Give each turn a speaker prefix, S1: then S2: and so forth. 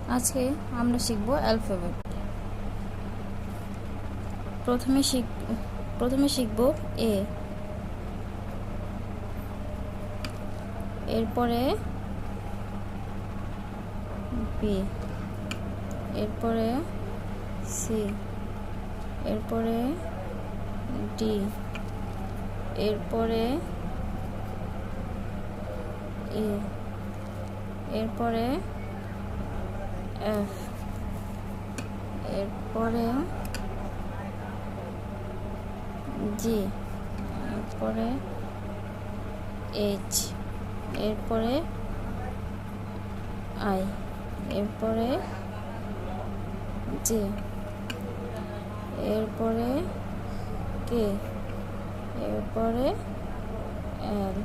S1: আজকে আমরা শিখব অ্যালফাবেট। প্রথমে শিখব এ, এরপরে বি, এরপরে সি, এরপরে ডি, এরপরে ই, এরপরে এফ, এরপরে জি, এরপরে এইচ, এরপরে আই, এরপরে জে, এরপরে কে, এরপরে এল।